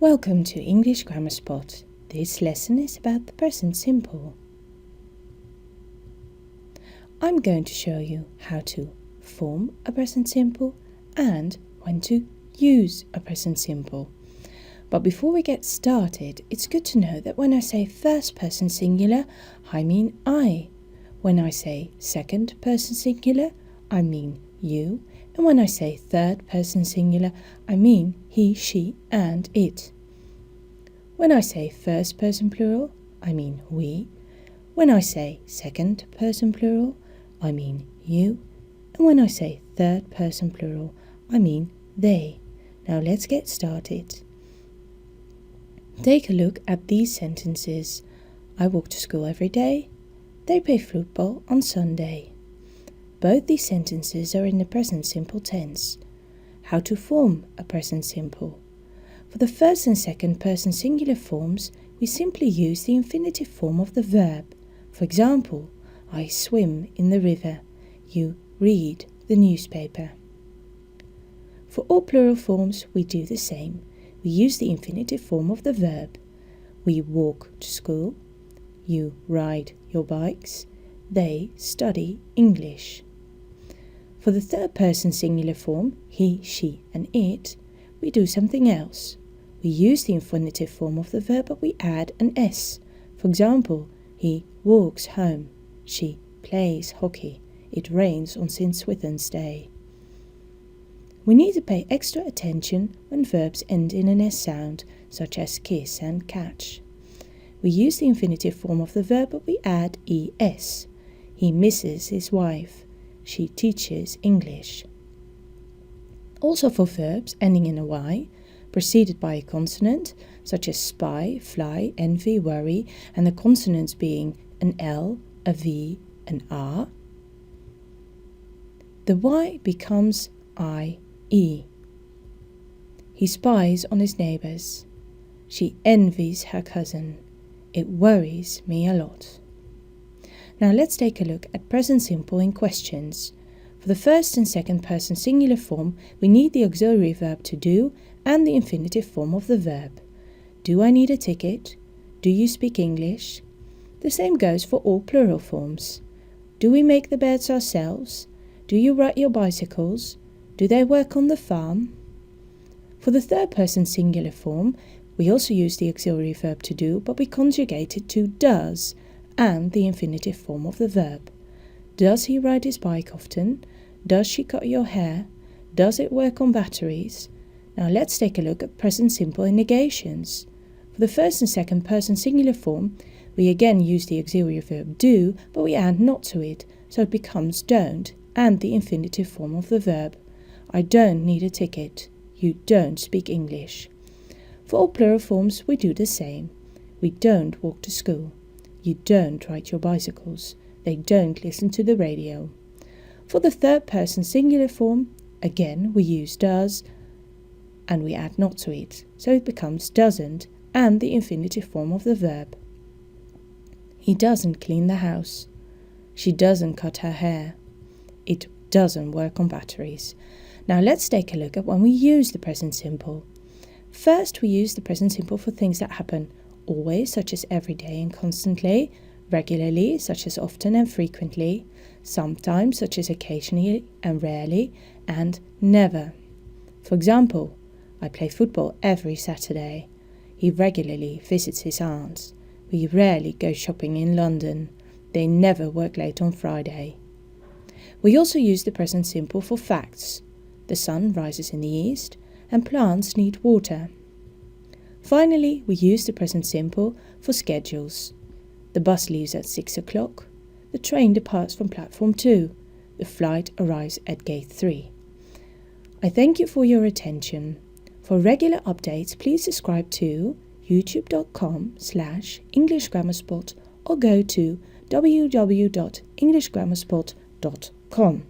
Welcome to English Grammar Spot. This lesson is about the present simple. I'm going to show you how to form a present simple and when to use a present simple. But before we get started, it's good to know that when I say first person singular, I mean I. When I say second person singular, I mean you. And when I say third person singular, I mean he, she, and it. When I say first person plural, I mean we. When I say second person plural, I mean you. And when I say third person plural, I mean they. Now let's get started. Take a look at these sentences. I walk to school every day. They play football on Sunday. Both these sentences are in the present simple tense. How to form a present simple. For the first and second person singular forms, we simply use the infinitive form of the verb. For example, I swim in the river. You read the newspaper. For all plural forms, we do the same. We use the infinitive form of the verb. We walk to school. You ride your bikes. They study English. For the third person singular form, he, she, and it, we do something else. We use the infinitive form of the verb, but we add an S. For example, he walks home. She plays hockey. It rains on St. Swithin's Day. We need to pay extra attention when verbs end in an S sound, such as kiss and catch. We use the infinitive form of the verb, but we add ES. He misses his wife. She teaches English. Also for verbs ending in a Y, preceded by a consonant, such as spy, fly, envy, worry, and the consonants being an L, a V, an R, the Y becomes IE. He spies on his neighbours. She envies her cousin. It worries me a lot. Now let's take a look at present simple in questions. For the first and second person singular form, we need the auxiliary verb to do and the infinitive form of the verb. Do I need a ticket? Do you speak English? The same goes for all plural forms. Do we make the beds ourselves? Do you ride your bicycles? Do they work on the farm? For the third person singular form, we also use the auxiliary verb to do, but we conjugate it to does and the infinitive form of the verb. Does he ride his bike often? Does she cut your hair? Does it work on batteries? Now let's take a look at present simple in negations. For the first and second person singular form, we again use the auxiliary verb do, but we add not to it, so it becomes don't and the infinitive form of the verb. I don't need a ticket. You don't speak English. For all plural forms, we do the same. We don't walk to school. You don't ride your bicycles. They don't listen to the radio. For the third person singular form, again we use does and we add not to it, so it becomes doesn't and the infinitive form of the verb. He doesn't clean the house. She doesn't cut her hair. It doesn't work on batteries. Now let's take a look at when we use the present simple. First, we use the present simple for things that happen always, such as every day and constantly, regularly, such as often and frequently, sometimes, such as occasionally and rarely, and never. For example, I play football every Saturday. He regularly visits his aunts. We rarely go shopping in London. They never work late on Friday. We also use the present simple for facts. The sun rises in the east and plants need water. Finally, we use the present simple for schedules. The bus leaves at 6 o'clock. The train departs from platform 2. The flight arrives at gate 3. I thank you for your attention. For regular updates, please subscribe to youtube.com/EnglishGrammarSpot or go to www.englishgrammarspot.com.